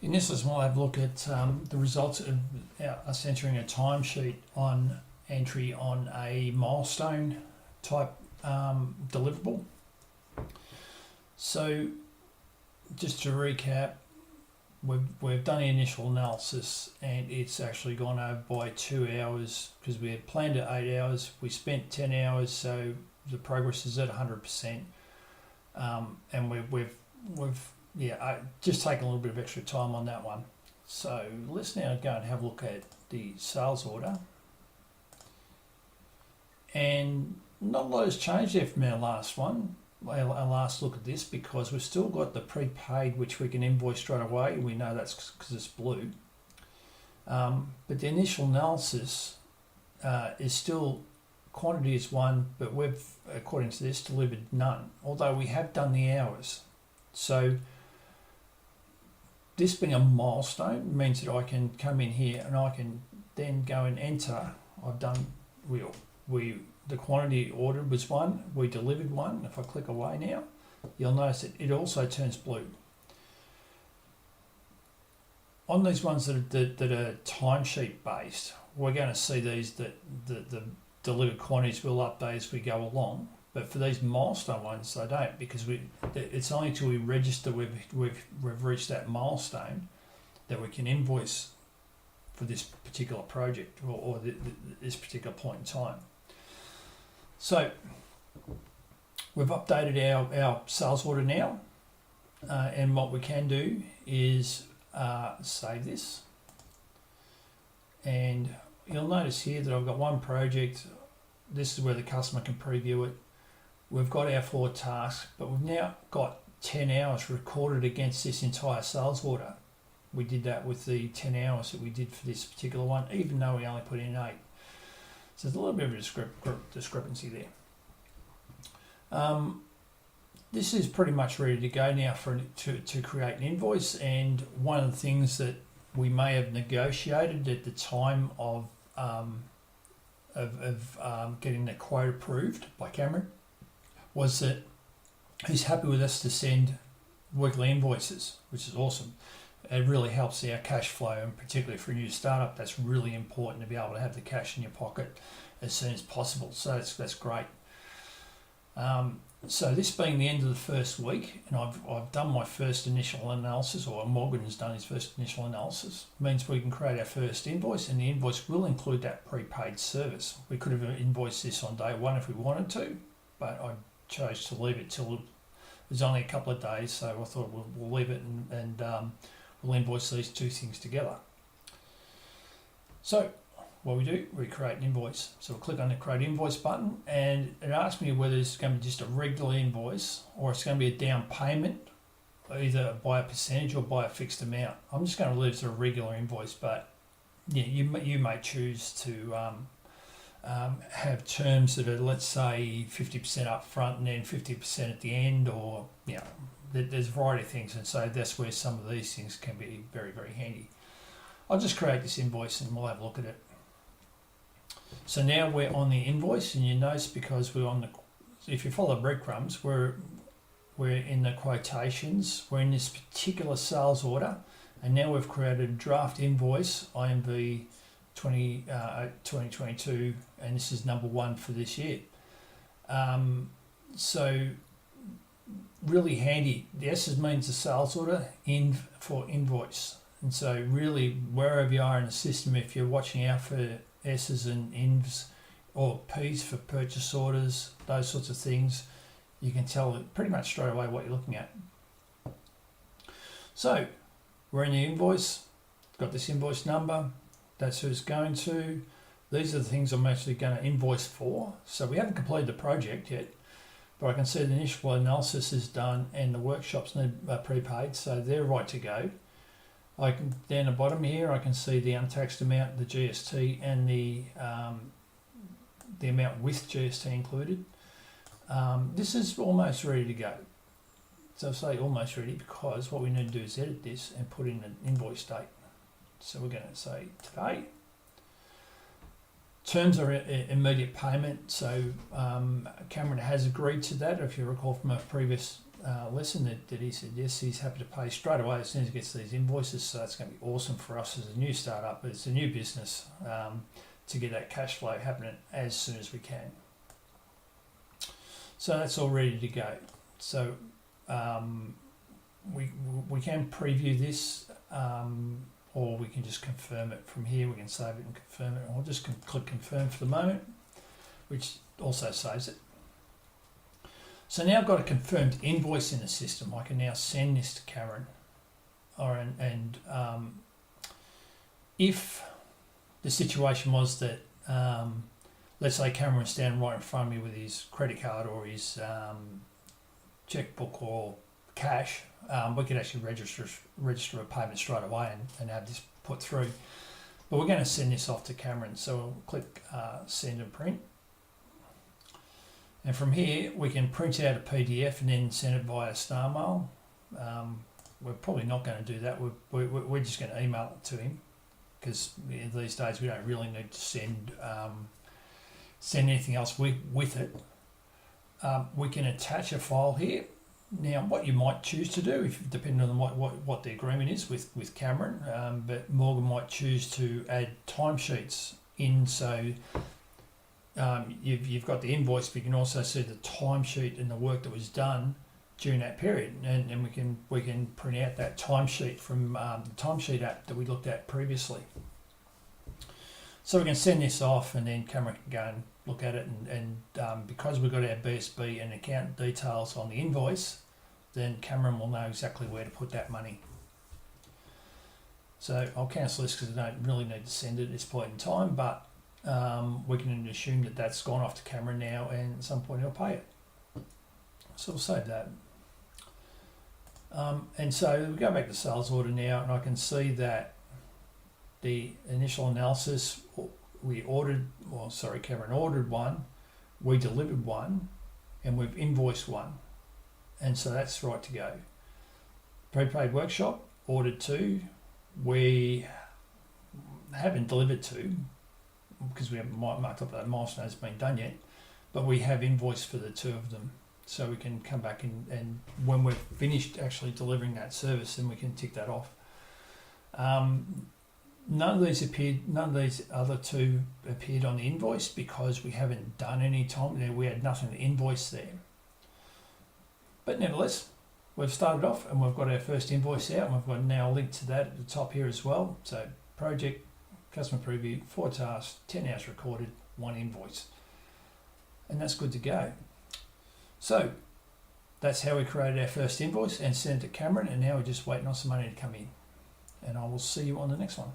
In this lesson, we'll have a look at the results of us entering a timesheet on entry on a milestone type deliverable. So, just to recap, we've done the initial analysis and it's actually gone over by 2 hours because we had planned at 8 hours. We spent 10 hours, so the progress is at 100%. And we've just taken a little bit of extra time on that one. So let's now go and have a look at the sales order. And not a lot has changed there from our last one, our last look at this, because we've still got the prepaid, which we can invoice straight away. We know that's because it's blue. But the initial analysis is still quantity is 1, but we've, according to this, delivered none, although we have done the hours. So this being a milestone means that I can come in here and I can then go and enter. I've done, the quantity ordered was 1, we delivered 1. If I click away now, you'll notice that it also turns blue. On these ones that are timesheet based, we're going to see these that the delivered quantities will update as we go along. But for these milestone ones, they don't, because it's only until we register we've reached that milestone that we can invoice for this particular project or this particular point in time. So we've updated our sales order now, and what we can do is save this. And you'll notice here that I've got one project. This is where the customer can preview it. We've got our 4 tasks, but we've now got 10 hours recorded against this entire sales order. We did that with the 10 hours that we did for this particular one, even though we only put in 8. So there's a little bit of a discrepancy there. This is pretty much ready to go now to create an invoice. And one of the things that we may have negotiated at the time of getting the quote approved by Cameron was that he's happy with us to send weekly invoices, which is awesome. It really helps our cash flow, and particularly for a new startup, that's really important to be able to have the cash in your pocket as soon as possible. So that's great. So this being the end of the first week, and I've done my first initial analysis, or Morgan has done his first initial analysis, means we can create our first invoice, and the invoice will include that prepaid service. We could have invoiced this on day 1 if we wanted to, but I chose to leave it till it was only a couple of days, so I thought we'll leave it and we'll invoice these 2 things together. So what we do, we create an invoice. So we'll click on the create invoice button, and it asks me whether it's going to be just a regular invoice or it's going to be a down payment, either by a percentage or by a fixed amount. I'm just going to leave it as a regular invoice, but yeah, you may choose to have terms that are, let's say, 50% up front and then 50% at the end, or there's a variety of things, and so that's where some of these things can be very, very handy. I'll just create this invoice and we'll have a look at it. So now we're on the invoice, and you notice because we're on if you follow breadcrumbs, we're in the quotations, we're in this particular sales order, and now we've created a draft invoice, IMV 2022, and this is number 1 for this year. So really handy. The S's means the sales order, for invoice. And so really, wherever you are in the system, if you're watching out for S's and INVs or P's for purchase orders, those sorts of things, you can tell pretty much straight away what you're looking at. So we're in the invoice, got this invoice number, that's who it's going to. These are the things I'm actually going to invoice for. So we haven't completed the project yet, but I can see the initial analysis is done and the workshops are prepaid, so they're right to go. I can, down the bottom here, I can see the untaxed amount, the GST, and the amount with GST included. This is almost ready to go. So I say almost ready because what we need to do is edit this and put in an invoice date. So we're going to say today. Terms are immediate payment. So Cameron has agreed to that. If you recall from a previous lesson that he said yes, he's happy to pay straight away as soon as he gets these invoices. So that's going to be awesome for us as a new startup, but it's a new business, to get that cash flow happening as soon as we can. So that's all ready to go. So we can preview this, or we can just confirm it from here. We can save it and confirm it, or just click confirm for the moment, which also saves it. So now I've got a confirmed invoice in the system. I can now send this to Cameron. And if the situation was that, let's say Cameron was standing right in front of me with his credit card or his checkbook or cash, we could actually register a payment straight away and have this put through. But we're going to send this off to Cameron. So we'll click send and print. And from here, we can print out a PDF and then send it via Star Mail. We're probably not going to do that. We're just going to email it to him, because these days we don't really need to send anything else with it. We can attach a file here. Now, what you might choose to do, depending on what the agreement is with Cameron, but Morgan might choose to add timesheets in. So you've got the invoice, but you can also see the timesheet and the work that was done during that period, and we can print out that timesheet from the timesheet app that we looked at previously. So we can send this off, and then Cameron can go and look at it, and because we've got our BSB and account details on the invoice, then Cameron will know exactly where to put that money. So I'll cancel this because I don't really need to send it at this point in time, but we can assume that that's gone off to Cameron now, and at some point he'll pay it. So we'll save that. And so we go back to sales order now, and I can see that the initial analysis, Cameron ordered one, we delivered one, and we've invoiced one. And so that's right to go. Prepaid workshop, ordered two, we haven't delivered two, because we haven't marked up that milestone has been done yet, but we have invoiced for the two of them. So we can come back and when we've finished actually delivering that service, then we can tick that off. None of these other two appeared on the invoice because we haven't done any time there. We had nothing to invoice there. But nevertheless, we've started off and we've got our first invoice out, and we've got now a link to that at the top here as well. So project, customer preview, 4 tasks, 10 hours recorded, 1 invoice. And that's good to go. So that's how we created our first invoice and sent it to Cameron, and now we're just waiting on some money to come in. And I will see you on the next one.